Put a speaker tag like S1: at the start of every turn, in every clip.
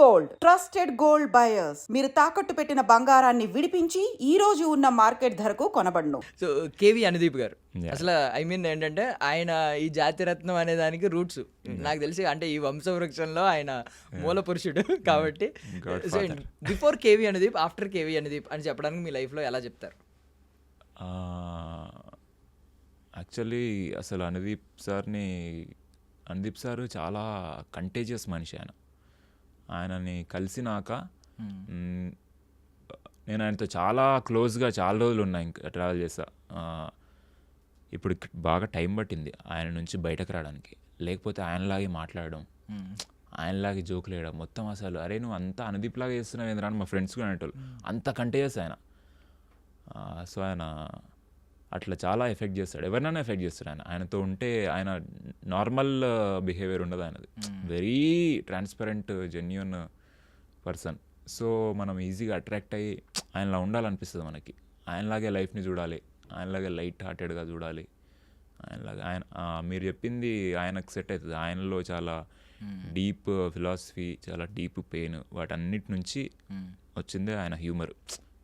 S1: Gold trusted gold buyers మీరు తాకట్టు పెట్టిన బంగారాన్ని విడిపించి ఈ రోజు ఉన్న మార్కెట్ ధరకు కొనబడును.
S2: సో కేవి అనుదీప్ గారు
S3: Yeah.
S2: అసలు ఐ మీన్ ఏంటంటే ఆయన ఈ జాతిరత్నం అనే దానికి రూట్స్ నాకు తెలిసి అంటే ఈ వంశవృక్షంలో ఆయన మూల పురుషుడు కాబట్టి so
S3: Godfather.
S2: Before KV Anudeep after KV Anudeep అని చెప్పడానికి మీ లైఫ్లో ఎలా చెప్తారు?
S3: యాక్చువల్లీ అసలు అనుదీప్ సార్ చాలా కంటేజియస్ మనిషి. ఆయనని కలిసినాక నేను ఆయనతో చాలా క్లోజ్గా చాలా రోజులు ఉన్నాయి ఇంకా ట్రావెల్ చేస్తా. ఇప్పుడు బాగా టైం పట్టింది ఆయన నుంచి బయటకు రావడానికి. లేకపోతే ఆయనలాగే మాట్లాడడం, ఆయనలాగే జోకులు వేయడం మొత్తం అసలు అరే నువ్వు అంతా అనుదీప్ లాగా చేస్తున్నావు ఏంద్రా అని మా ఫ్రెండ్స్ కూడా అనేటోళ్ళు. అంత కంటేజియస్ ఆయన. సో ఆయన అట్లా చాలా ఎఫెక్ట్ చేస్తాడు, ఎవరినైనా ఎఫెక్ట్ చేస్తాడు ఆయనతో ఉంటే. ఆయన నార్మల్ బిహేవియర్ ఉండదు ఆయనది. Very transparent genuine person. So మనం ఈజీగా అట్రాక్ట్ అయ్యి ఆయనలా ఉండాలనిపిస్తుంది మనకి. ఆయనలాగే లైఫ్ని చూడాలి, ఆయనలాగే లైట్ హార్టెడ్గా చూడాలి. ఆయనలాగా మీరు చెప్పింది ఆయనకు సెట్ అవుతుంది. ఆయనలో చాలా డీప్ ఫిలాసఫీ, చాలా డీప్ పెయిన్, వాటన్నిటి నుంచి వచ్చిందే ఆయన హ్యూమర్.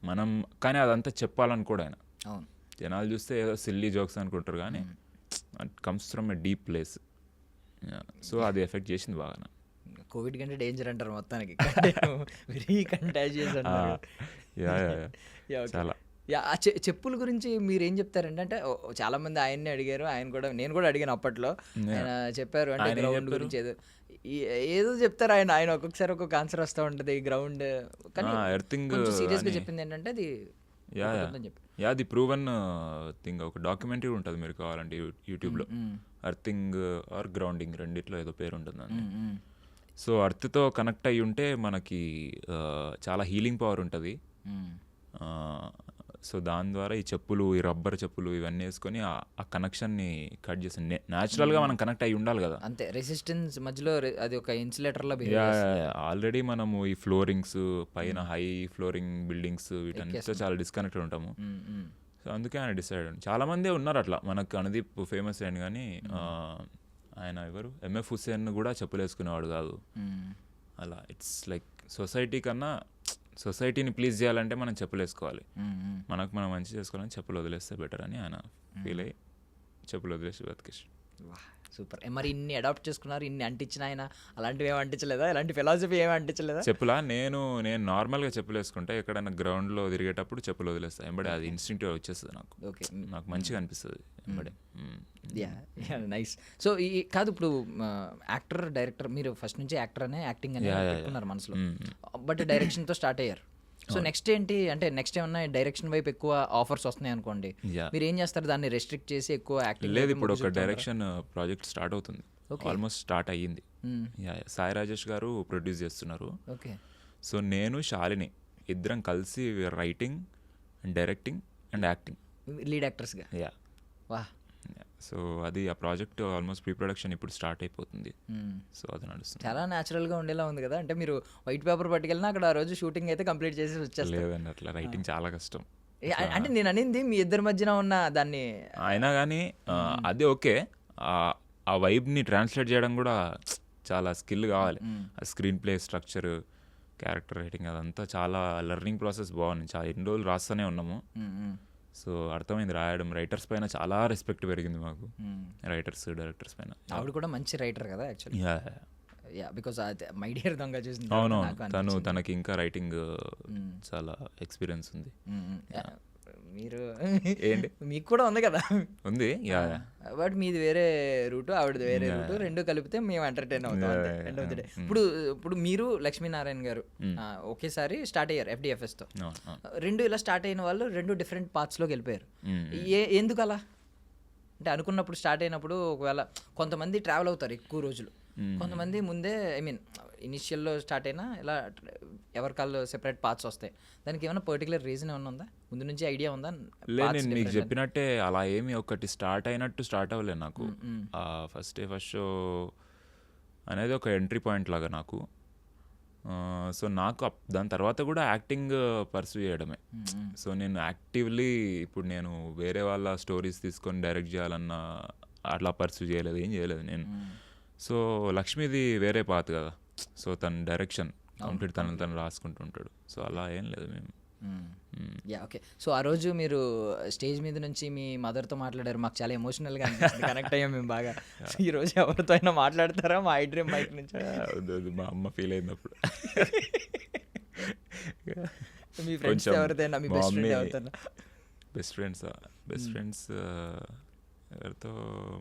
S3: మనం కానీ అదంతా చెప్పాలనుకోడు ఆయన.
S2: అవును,
S3: జనాలు చూస్తే ఏదో సిల్లీ జోక్స్ అనుకుంటారు కానీ it comes from a deep place. So అది ఎఫెక్ట్ చేసింది బాగా.
S2: కోవిడ్ కంటే డేంజర్ అంటారు మొత్తానికి, వెరీ కంటాజియస్ అంటారు.
S3: చాలా
S2: చెప్పుల గురించి మీరు ఏం చెప్తారంటే అంటే చాలా మంది ఆయన్ని అడిగారు, నేను కూడా అడిగాను అప్పట్లో. ఆయన చెప్పారు అంటే గ్రౌండ్ గురించి ఏదో చెప్తారు ఆయన ఒక్కొక్కసారి ఒక్కొక్క ఆన్సర్ వస్తూ ఉంటుంది. గ్రౌండ్ కానీ
S3: ఎర్తింగ్
S2: సీరియస్గా చెప్పింది ఏంటంటే అది
S3: ది ప్రూవన్ థింగ్. ఒక డాక్యుమెంటరీ ఉంటుంది మీరు కావాలంటే యూట్యూబ్లో. అర్థింగ్ ఆర్ గ్రౌండింగ్ రెండిట్లో ఏదో పేరు ఉంటుంది. సో అర్త్తో కనెక్ట్ అయ్యి ఉంటే మనకి చాలా హీలింగ్ పవర్ ఉంటుంది. సో దాని ద్వారా ఈ చెప్పులు, ఈ రబ్బర్ చెప్పులు ఇవన్నీ వేసుకొని ఆ కనెక్షన్ని కట్ చేసి న్యాచురల్గా మనం కనెక్ట్ అయ్యి ఉండాలి కదా.
S2: అంతే, రెసిస్టెన్స్ మధ్యలో అది ఒక ఇన్సులేటర్లో.
S3: ఆల్రెడీ మనము ఈ ఫ్లోరింగ్స్ పైన హై ఫ్లోరింగ్ బిల్డింగ్స్ వీటన్నిటితో చాలా డిస్కనెక్టెడ్ ఉంటాము. సో అందుకే ఆయన డిసైడ్. చాలా మందే ఉన్నారు అట్లా. మనకు అనుదీప్ ఫేమస్ అయ్యాను కానీ ఆయన ఎవరు ఎంఎఫ్ హుస్సేన్ కూడా చెప్పులు వేసుకునేవాడు కాదు. అలా ఇట్స్ లైక్ సొసైటీ కన్నా సొసైటీని ప్లీజ్ చేయాలంటే మనం చెప్పులు వేసుకోవాలి. మనకు మనం మంచి చేసుకోవాలని చెప్పులు వదిలేస్తే బెటర్ అని ఆయన ఫీల్ అయ్యి చెప్పులు వదిలేసి బతికేసి.
S2: సూపర్. మరి ఇన్ని అడాప్ట్ చేసుకున్నారు, ఇన్ని అంటించిన ఆయన అలాంటివి ఏమి అంటించలేదా? ఇలాంటి ఫిలాసఫీ ఏమి అంటించలేదా?
S3: చెప్పులా నేను నార్మల్గా చెప్పులు వేసుకుంటే ఎక్కడైనా గ్రౌండ్లో తిరిగేటప్పుడు చెప్పులు వదిలేస్తాను. ఎంబడే అది ఇన్స్టింక్టివ్ వచ్చేస్తుంది నాకు మంచిగా అనిపిస్తుంది ఎంబడే.
S2: నైస్. సో కాదు, ఇప్పుడు యాక్టర్ డైరెక్టర్, మీరు ఫస్ట్ నుంచి యాక్టర్ అనే యాక్టింగ్ అనే పెట్టుకున్నారు మనసులో, బట్ డైరెక్షన్తో స్టార్ట్ అయ్యారు. సో నెక్స్ట్ ఏంటి అంటే నెక్స్ట్ ఏమన్నా డైరెక్షన్ వైపు ఎక్కువ ఆఫర్స్ వస్తున్నాయి అనుకోండి, మీరు ఏం చేస్తారు? దాన్ని రెస్ట్రిక్ట్ చేసి ఎక్కువ యాక్టింగ్?
S3: లేదు, ఇప్పుడు ఒక డైరెక్షన్ ప్రాజెక్ట్ స్టార్ట్ అవుతుంది. ఆల్మోస్ట్ స్టార్ట్ అయ్యింది. సాయి రాజేష్ గారు ప్రొడ్యూస్ చేస్తున్నారు.
S2: ఓకే.
S3: సో నేను శాలిని ఇద్దరం కలిసి writing and directing and acting,
S2: lead యాక్టర్స్గా. వా.
S3: సో అది ఆ ప్రాజెక్ట్ ఆల్మోస్ట్ ప్రీ ప్రొడక్షన్ ఇప్పుడు స్టార్ట్ అయిపోతుంది. సో అది నడుస్తుంది.
S2: చాలా న్యాచురల్గా ఉండేలా ఉంది కదా. అంటే మీరు వైట్ పేపర్ పట్టుకెళ్ళినా అక్కడ ఆ రోజు షూటింగ్ అయితే కంప్లీట్ చేసి వచ్చేస్తారు.
S3: లేదండి, అట్లా రైటింగ్ చాలా కష్టం.
S2: అంటే నేను అనింది మీ ఇద్దరి మధ్యన ఉన్న దాన్ని
S3: అయినా కానీ అది ఓకే. ఆ వైబ్ని ట్రాన్స్లేట్ చేయడం కూడా చాలా స్కిల్ కావాలి. Screen play structure, character writing అదంతా చాలా లెర్నింగ్ ప్రాసెస్ బాగుంది. చాలా ఎన్ని రోజులు రాస్తూనే ఉన్నాము. సో అర్థమైంది రాయడం. రైటర్స్ పైన చాలా రెస్పెక్ట్ పెరిగింది మాకు, రైటర్స్ డైరెక్టర్స్ పైన.
S2: ఆవిడ కూడా మంచి రైటర్ కదా యాక్చువల్లీ. బికాస్ మై డియర్ దొంగ చూసింది.
S3: అవునవును, తనకి ఇంకా రైటింగ్ చాలా ఎక్స్పీరియన్స్ ఉంది.
S2: మీరు ఏంటి, మీకు కూడా ఉంది కదా?
S3: ఉంది,
S2: బట్ మీది వేరే రూటు, ఆవిడది వేరే రూటు, రెండు కలిపితే మేము ఎంటర్టైన్ అవుతాం ఎండ్ ఆఫ్ ది డే. ఇప్పుడు మీరు లక్ష్మీనారాయణ గారు ఒకేసారి స్టార్ట్ అయ్యారు FDFSతో. రెండు ఇలా స్టార్ట్ అయిన వాళ్ళు రెండు డిఫరెంట్ పార్ట్స్లోకి వెళ్ళిపోయారు. ఎందుకు అలా? అంటే అనుకున్నప్పుడు స్టార్ట్ అయినప్పుడు ఒకవేళ కొంతమంది ట్రావెల్ అవుతారు ఎక్కువ రోజులు, కొంతమంది ముందే ఐ మీన్ ఇనిషియల్లో స్టార్ట్ అయినా ఇలా ఎవరికాళ్ళు సెపరేట్ పార్ట్స్ వస్తాయి. దానికి ఏమైనా పర్టికులర్ రీజన్ ఏమైనా ఉందా? ముందు నుంచి ఐడియా ఉందా?
S3: లేదు, నేను మీకు చెప్పినట్టే అలా ఏమి ఒకటి స్టార్ట్ అయినట్టు స్టార్ట్ అవ్వలేదు నాకు. ఫస్ట్ షో అనేది ఒక ఎంట్రీ పాయింట్ లాగా నాకు. సో నాకు దాని తర్వాత కూడా యాక్టింగ్ పర్సూ చేయడమే. సో నేను యాక్టివ్లీ ఇప్పుడు నేను వేరే వాళ్ళ స్టోరీస్ తీసుకొని డైరెక్ట్ చేయాలన్న అట్లా పర్సూ చేయలేదు, ఏం చేయలేదు నేను. సో లక్ష్మీది వేరే పాత్ కదా. సో తన డైరెక్షన్ కంప్లీట్ తను రాసుకుంటూ ఉంటాడు. సో అలా ఏం లేదు మేము.
S2: Yeah okay. సో ఆ రోజు మీరు స్టేజ్ మీద నుంచి మీ మదర్తో మాట్లాడారు, మాకు చాలా ఎమోషనల్గా అనిపించింది, కనెక్ట్ అయ్యాం మేము బాగా. సో ఈ రోజు ఎవరితో అయినా మాట్లాడతారా మా ఐ డ్రీమ్ మైక్ నుంచి?
S3: వద్దు, మా అమ్మ ఫీల్ అయినప్పుడు.
S2: మీ ఫ్రెండ్స్ ఎవరిదైనా, మీ బెస్ట్ ఫ్రెండ్ ఎవరితో?
S3: బెస్ట్ ఫ్రెండ్స్ ఎవరితో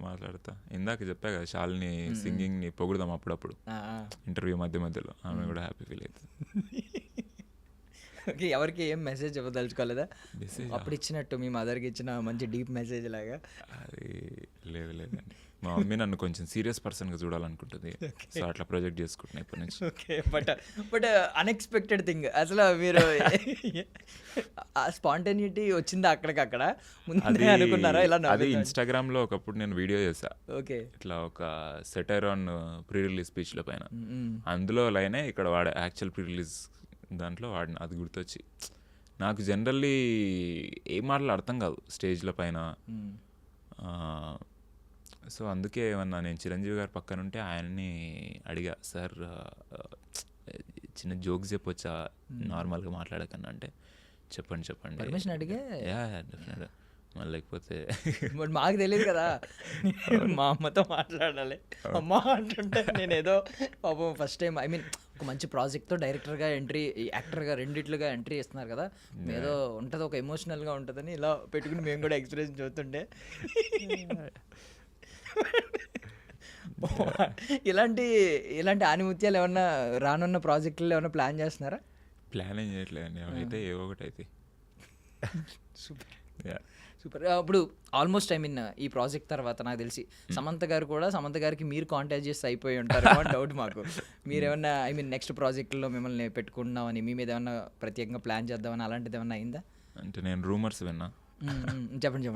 S3: మాట్లాడతా, ఇందాక చెప్పా కదా శాలిని సింగింగ్ని పొగుడదాం అప్పుడప్పుడు ఇంటర్వ్యూ మధ్యలో, ఆమె కూడా హ్యాపీ ఫీల్ అవుతుంది.
S2: ఓకే, ఎవరికి ఏం మెసేజ్ ఇవ్వదలుచుకోలేదా అప్పుడు ఇచ్చినట్టు మీ మదర్కి ఇచ్చిన మంచి డీప్ మెసేజ్ లాగా?
S3: అది లేదండి, మా మమ్మీ నన్ను కొంచెం సీరియస్ పర్సన్గా చూడాలనుకుంటుంది. సో అట్లా ప్రొజెక్ట్ చేసుకుంటున్నా ఇప్పటి నుంచి.
S2: ఓకే, బట్ అన్ఎక్స్పెక్టెడ్ థింగ్ అసలు మీరు స్పాంటేనిటీ వచ్చిందా అక్కడికక్కడ? ముందే అనుకున్నారా ఇలా?
S3: అది ఇన్స్టాగ్రామ్లో ఒకప్పుడు నేను వీడియో చేశా.
S2: ఓకే,
S3: ఇట్లా ఒక సెటైర్ ఆన్ ప్రీ రిలీజ్ స్పీచ్ల పైన, అందులో లైనే ఇక్కడ వాడే యాక్చువల్ ప్రీ రిలీజ్ దాంట్లో వాడిన. అది గుర్తొచ్చి నాకు జనరల్లీ ఏం మాటలు అర్థం కాదు స్టేజ్ల పైన. సో అందుకే ఏమన్నా నేను చిరంజీవి గారి పక్కన ఉంటే ఆయన్ని అడిగా, సార్ చిన్న జోక్స్ చెప్పొచ్చా నార్మల్గా మాట్లాడకన్నా అంటే, చెప్పండి
S2: పర్మిషన్ అడిగే.
S3: యా డెఫినెట్గా, మళ్ళీ లేకపోతే
S2: బట్ మాకు తెలియదు కదా, మా అమ్మతో మాట్లాడాలి. అమ్మ అంటుంటే నేను ఏదో పాపం ఫస్ట్ టైం, ఐ మీన్ ఒక మంచి ప్రాజెక్ట్తో డైరెక్టర్గా ఎంట్రీ, యాక్టర్గా రెండిట్లుగా ఎంట్రీ ఇస్తున్నారు కదా, ఏదో ఉంటుంది ఒక ఎమోషనల్గా ఉంటుందని ఇలా పెట్టుకుని మేము కూడా ఎక్స్పీరియన్స్ చూస్తుంటే. ఇలాంటి ఆనిముత్యాలు ఏమన్నా రానున్న ప్రాజెక్టులు ఏమన్నా ప్లాన్ చేస్తున్నారా?
S3: ప్లాన్ ఏం చేయట్లేదండి, అయితే ఏవో ఒకటి అయితే.
S2: సూపర్. ఇప్పుడు ఆల్మోస్ట్ ఐ మీన్ ఈ ప్రాజెక్ట్ తర్వాత నాకు తెలిసి సమంత గారికి మీరు కాంటాక్ట్ చేసి అయిపోయి ఉంటారు డౌట్ మాకు. మీరేమన్నా ఐ మీన్ నెక్స్ట్ ప్రాజెక్టులో మిమ్మల్ని పెట్టుకుంటున్నామని, మీ మీద ఏమన్నా ప్రత్యేకంగా ప్లాన్ చేద్దామని అలాంటిది ఏమన్నా అయిందా?
S3: అంటే నేను రూమర్స్ విన్నా.
S2: చెప్పండి.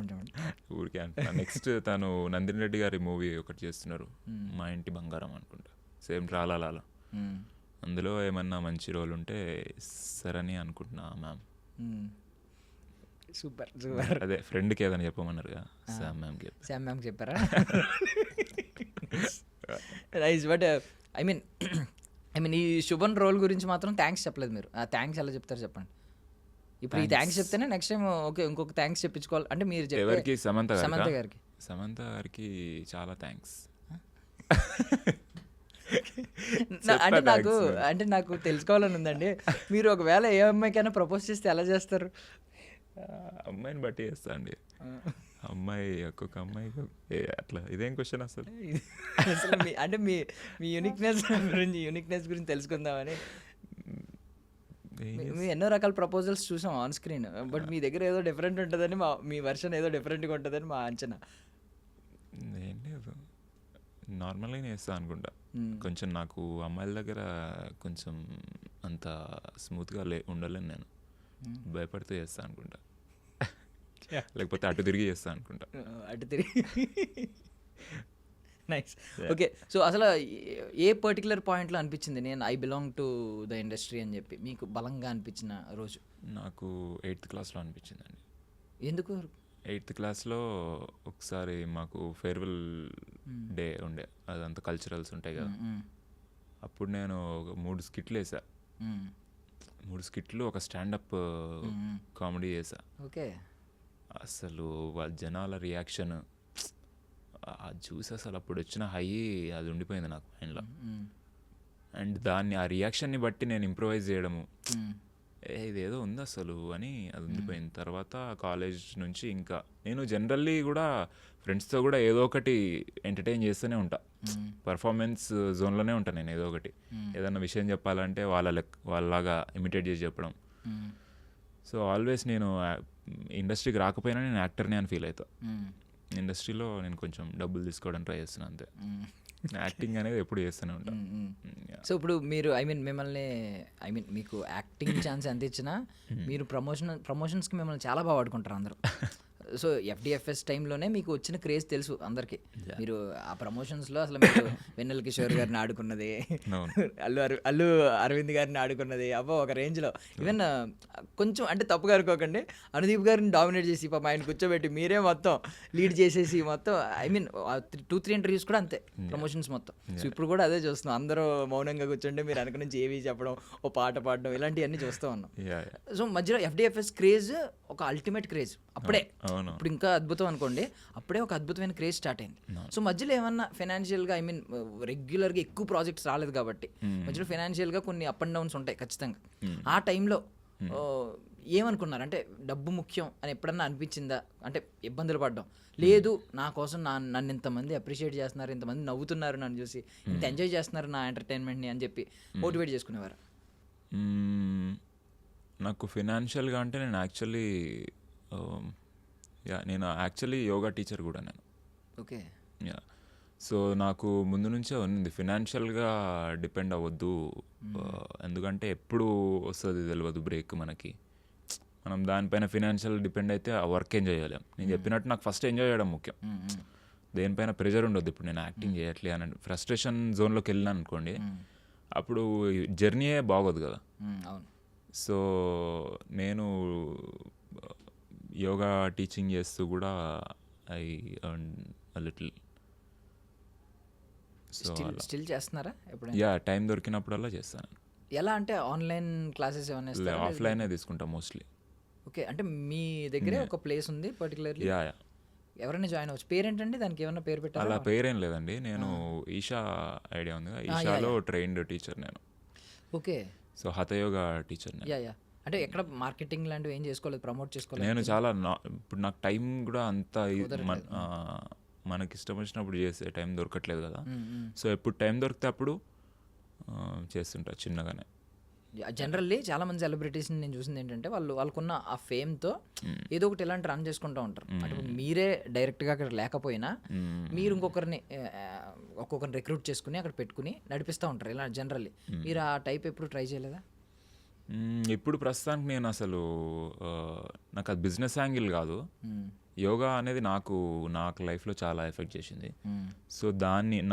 S3: ఊరికే అంటే నెక్స్ట్ తను నందిని రెడ్డి గారి మూవీ ఒకటి చేస్తున్నారు, మా ఇంటి బంగారం అనుకుంటా, సేమ్ ట్రాలాలా. అందులో ఏమన్నా మంచి రోల్ ఉంటే సరని అనుకుంటున్నా మ్యామ్.
S2: సూపర్.
S3: అదే ఫ్రెండ్కి ఏదైనా చెప్పమన్నారుగా, శామ్ మ్యామ్కి
S2: చెప్పారా? నైస్. బట్ ఐ మీన్ ఈ శుభన్ రోల్ గురించి మాత్రం థ్యాంక్స్ చెప్పలేదు మీరు. ఆ థ్యాంక్స్ ఎలా చెప్తారు చెప్పండి. ఇప్పుడు ఈ థ్యాంక్స్ చెప్తేనే నెక్స్ట్ టైం ఓకే ఇంకొక థ్యాంక్స్ చెప్పించుకోవాలి అంటే మీరు
S3: ఎవరికి? సమంత
S2: గారికి
S3: చాలా థ్యాంక్స్.
S2: అంటే నాకు తెలుసుకోవాలని ఉందండి, మీరు ఒకవేళ ఏ అమ్మాయికైనా ప్రపోజ్ చేస్తే ఎలా చేస్తారు?
S3: అమ్మాయిని బట్టి చేస్తా అండి. అమ్మాయి ఒక్కొక్క అమ్మాయి అట్లా. ఇదేం క్వశ్చన్ అసలు?
S2: అంటే మీ యూనిక్నెస్ గురించి తెలుసుకుందామని. మీ ఎన్నో రకాల ప్రపోజల్స్ చూసాం ఆన్ స్క్రీన్, బట్ మీ దగ్గర ఏదో డిఫరెంట్ ఉంటుందని మీ వర్షన్ ఏదో డిఫరెంట్గా ఉంటుందని మా అంచనా.
S3: ఏం లేదు, నార్మల్గానే చేస్తా అనుకుంటా. కొంచెం నాకు అమ్మాయిల దగ్గర కొంచెం అంత స్మూత్గా ఉండలేను నేను, భయపడుతూ చేస్తా అనుకుంటా, లేకపోతే అటు తిరిగి చేస్తా అనుకుంటా.
S2: అటు తిరిగి. నైస్. ఓకే, సో అసలు ఏ పర్టికులర్ పాయింట్లో అనిపించింది నేను I belong to the industry అని చెప్పి మీకు బలంగా అనిపించిన రోజు?
S3: నాకు 8th క్లాస్లో అనిపించిందండి.
S2: ఎందుకు?
S3: 8th క్లాస్లో ఒకసారి మాకు ఫేర్వెల్ డే ఉండే, అదంతా కల్చరల్స్ ఉంటాయి కదా. అప్పుడు నేను ఒక 3 స్కిట్లు వేసా. 3 స్కిట్లు, ఒక స్టాండప్ కామెడీ చేసా.
S2: ఓకే,
S3: అసలు వాళ్ళ జనాల రియాక్షన్ అది చూసి అసలు అప్పుడు వచ్చిన హై అది ఉండిపోయింది నాకు మైండ్లో. అండ్ ఆ రియాక్షన్ని బట్టి నేను ఇంప్రూవైజ్ చేయడము, ఇదేదో ఉంది అసలు అని అది ఉండిపోయింది. తర్వాత కాలేజ్ నుంచి ఇంకా నేను జనరల్లీ కూడా ఫ్రెండ్స్తో కూడా ఏదో ఒకటి ఎంటర్టైన్ చేస్తూనే ఉంటా, పర్ఫార్మెన్స్ జోన్లోనే ఉంటాను నేను. ఏదో ఒకటి ఏదన్నా విషయం చెప్పాలంటే వాళ్ళలాగా ఇమిటేట్ చేసి చెప్పడం. సో ఆల్వేస్ నేను ఇండస్ట్రీకి రాకపోయినా నేను యాక్టర్నే అని ఫీల్ అవుతా. ఇండస్ట్రీలో నేను కొంచెం డబ్బులు తీసుకోవడానికి ట్రై చేస్తున్నాను అంతే. యాక్టింగ్ అనేది ఎప్పుడు చేస్తూనే ఉంటాను.
S2: సో ఇప్పుడు మీరు మీకు యాక్టింగ్ ఛాన్స్ ఎంత ఇచ్చినా మీరు ప్రమోషన్స్కి మిమ్మల్ని చాలా బాగా వాడుకుంటారు అందరూ. సో ఎఫ్డిఎఫ్ఎస్ టైంలోనే మీకు వచ్చిన క్రేజ్ తెలుసు అందరికి. మీరు ఆ ప్రమోషన్స్లో అసలు మీరు వెన్నెల కిషోర్ గారిని ఆడుకున్నది, అల్లు అరవింద్ గారిని ఆడుకున్నది, అబ్బో ఒక రేంజ్లో. ఈవెన్ కొంచెం అంటే తప్పుగా అనుకోకండి, అనుదీప్ గారిని డామినేట్ చేసి పాప ఆయన కూర్చోబెట్టి మీరే మొత్తం లీడ్ చేసేసి మొత్తం, ఐ మీన్ 2-3 ఇంటర్వ్యూస్ కూడా అంతే ప్రమోషన్స్ మొత్తం. సో ఇప్పుడు కూడా అదే చూస్తున్నాం, అందరూ మౌనంగా కూర్చుంటే మీరు వెనక నుంచి ఏవి చెప్పడం, ఓ పాట పాడడం, ఇలాంటివన్నీ చూస్తూ ఉన్నాం. సో మధ్యలో ఎఫ్డిఎఫ్ఎస్ క్రేజ్ ఒక అల్టిమేట్ క్రేజ్ అప్పుడే, ఇప్పుడు ఇంకా అద్భుతం అనుకోండి, అప్పుడే ఒక అద్భుతమైన క్రేజ్ స్టార్ట్ అయింది. సో మధ్యలో ఏమన్నా ఫైనాన్షియల్గా, ఐ మీన్ రెగ్యులర్గా ఎక్కువ ప్రాజెక్ట్స్ రాలేదు కాబట్టి మధ్యలో ఫైనాన్షియల్గా కొన్ని అప్ అండ్ డౌన్స్ ఉంటాయి ఖచ్చితంగా. ఆ టైంలో ఏమనుకున్నారు? అంటే డబ్బు ముఖ్యం అని ఎప్పుడన్నా అనిపించిందా? అంటే ఇబ్బందులు పడ్డం లేదు, నా కోసం నన్ను ఇంతమంది అప్రిషియేట్ చేస్తున్నారు, ఇంతమంది నవ్వుతున్నారు నన్ను చూసి, ఇంత ఎంజాయ్ చేస్తున్నారు నా ఎంటర్టైన్మెంట్ని అని చెప్పి మోటివేట్ చేసుకునేవారు?
S3: నాకు ఫినాన్షియల్గా అంటే నేను యాక్చువల్లీ యోగా టీచర్ కూడా నేను.
S2: ఓకే.
S3: సో నాకు ముందు నుంచే ఉంది ఫినాన్షియల్గా డిపెండ్ అవ్వద్దు, ఎందుకంటే ఎప్పుడు వస్తుంది తెలియదు బ్రేక్ మనకి. మనం దానిపైన ఫినాన్షియల్ డిపెండ్ అయితే ఆ వర్క్ ఎంజాయ్ చేయలేం. నేను చెప్పినట్టు నాకు ఫస్ట్ ఎంజాయ్ చేయడం ముఖ్యం, దేనిపైన ప్రెషర్ ఉండొద్దు. ఇప్పుడు నేను యాక్టింగ్ చేయట్లే అని ఫ్రస్ట్రేషన్ జోన్లోకి వెళ్ళినాను అనుకోండి, అప్పుడు జర్నీయే బాగోదు కదా.
S2: అవును.
S3: సో నేను యోగా టీచింగ్ చేస్తూ కూడా I earn a little. So
S2: still చేస్తున్నారా ఎప్పుడైనా?
S3: టైం దొరికినప్పుడల్లా చేస్తాను.
S2: ఎలా అంటే ఆన్లైన్ క్లాసెస్ ఏమైనా?
S3: ఆఫ్లైనే తీసుకుంటా మోస్ట్లీ.
S2: ఓకే. అంటే మీ దగ్గరే ఒక ప్లేస్ ఉంది పర్టికులర్లీ, ఎవరైనా జాయిన్ అవ్వచ్చు. పేరేంటండి దానికి, ఏమన్నా పేరు పెట్టారా?
S3: అలా పేరేం లేదండి, నేను ఈషా ఐడియా ఉంది, ఈషాలో ట్రైన్డ్ టీచర్ నేను.
S2: ఓకే.
S3: సో హఠయోగా టీచర్ నేను.
S2: యా. అంటే ఎక్కడ మార్కెటింగ్ లాంటివి ఏం చేసుకోలేదు, ప్రమోట్ చేసుకోలేదు?
S3: నేను చాలా ఇప్పుడు నాకు టైం కూడా అంత మనకి ఇష్టం వచ్చినప్పుడు చేసే టైం దొరకట్లేదు కదా. సో ఎప్పుడు టైం దొరికితే అప్పుడు చేస్తుంటా చిన్నగానే.
S2: జనరల్లీ చాలా మంది సెలబ్రిటీస్ని నేను చూసింది ఏంటంటే వాళ్ళకున్న ఆ ఫేమ్తో ఏదో ఒకటి ఇలాంటి రన్ చేసుకుంటూ ఉంటారు. అంటే మీరే డైరెక్ట్గా అక్కడ లేకపోయినా మీరు ఒక్కొక్కరిని రిక్రూట్ చేసుకుని అక్కడ పెట్టుకుని నడిపిస్తూ ఉంటారు ఇలా జనరల్లీ. మీరు ఆ టైప్ ఎప్పుడు ట్రై చేయలేదా?
S3: ఇప్పుడు ప్రస్తుతానికి నేను అసలు నాకు అది బిజినెస్ యాంగిల్ కాదు, యోగా అనేది నాకు లైఫ్లో చాలా ఎఫెక్ట్ చేసింది. సో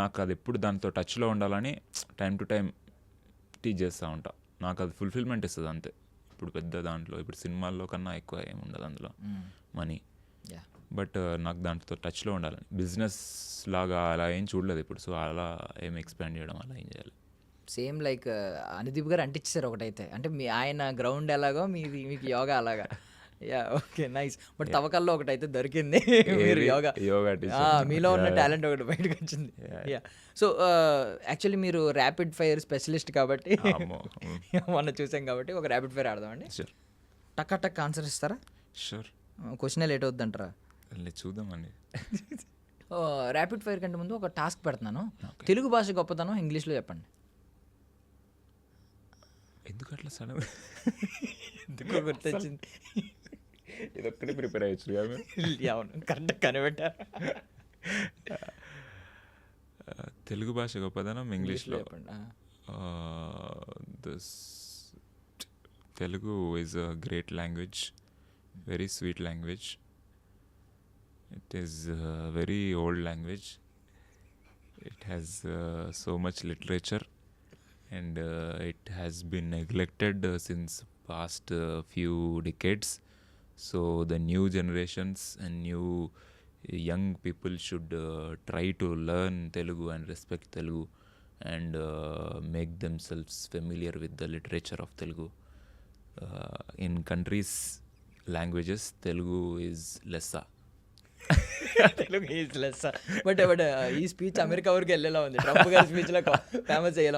S3: నాకు అది ఎప్పుడు దాంతో టచ్లో ఉండాలని టైం టు టైం టీచ్ చేస్తూ ఉంటా. నాకు అది ఫుల్ఫిల్మెంట్ ఇస్తుంది అంతే. ఇప్పుడు పెద్ద దాంట్లో ఇప్పుడు సినిమాల్లో కన్నా ఎక్కువ ఏమి ఉండదు అందులో మనీ, బట్ నాకు దాంట్లో టచ్లో ఉండాలని. బిజినెస్ లాగా అలా ఏం చూడలేదు ఇప్పుడు, సో అలా ఏం ఎక్స్పాండ్ చేయడం అలా ఏం చేయాలి.
S2: సేమ్ లైక్ అనుదీప్ గారు అంటించారు ఒకటైతే, అంటే ఆయన గ్రౌండ్ ఎలాగో మీకు యోగా అలాగా. Yeah, okay, nice. బట్ తవ్వకాల్లో ఒకటైతే దొరికింది, మీరు యోగా మీలో ఉన్న టాలెంట్ ఒకటి బయటకు వచ్చింది. యా. సో యాక్చువల్లీ మీరు ర్యాపిడ్ ఫైర్ స్పెషలిస్ట్ కాబట్టి మొన్న చూసాం కాబట్టి ఒక ర్యాపిడ్ ఫైర్ ఆడదామండి. టక్ ఆన్సర్ ఇస్తారా?
S3: షూర్.
S2: క్వశ్చనే లేట్ అవుద్ది అంటారా?
S3: చూద్దామండి.
S2: ర్యాపిడ్ ఫైర్ కంటే ముందు ఒక టాస్క్ పెడుతున్నాను, తెలుగు భాష గొప్పతనం ఇంగ్లీష్లో చెప్పండి.
S3: ఎందుకు అట్లా సడన్
S2: ఎందుకో గుర్తొచ్చింది.
S3: ఇదొక్కడే ప్రిపేర్ అయ్యచ్చు కదా.
S2: అవును, కరెక్ట్ కనిపెట్టారు.
S3: తెలుగు భాష గొప్పదనం ఇంగ్లీష్లో చెప్పండి. Telugu is a great language, very sweet language. It is very old language. It has so much literature and it has been neglected since past few decades. So the new generations and new young people should try to learn Telugu and respect Telugu and make themselves familiar with the literature of Telugu. In countries' languages, Telugu is lesser.
S2: Telugu is less. But ఈ speech America వరకు వెళ్ళేలా ఉంది, Trump గారి స్పీచ్లో famous అయ్యేలా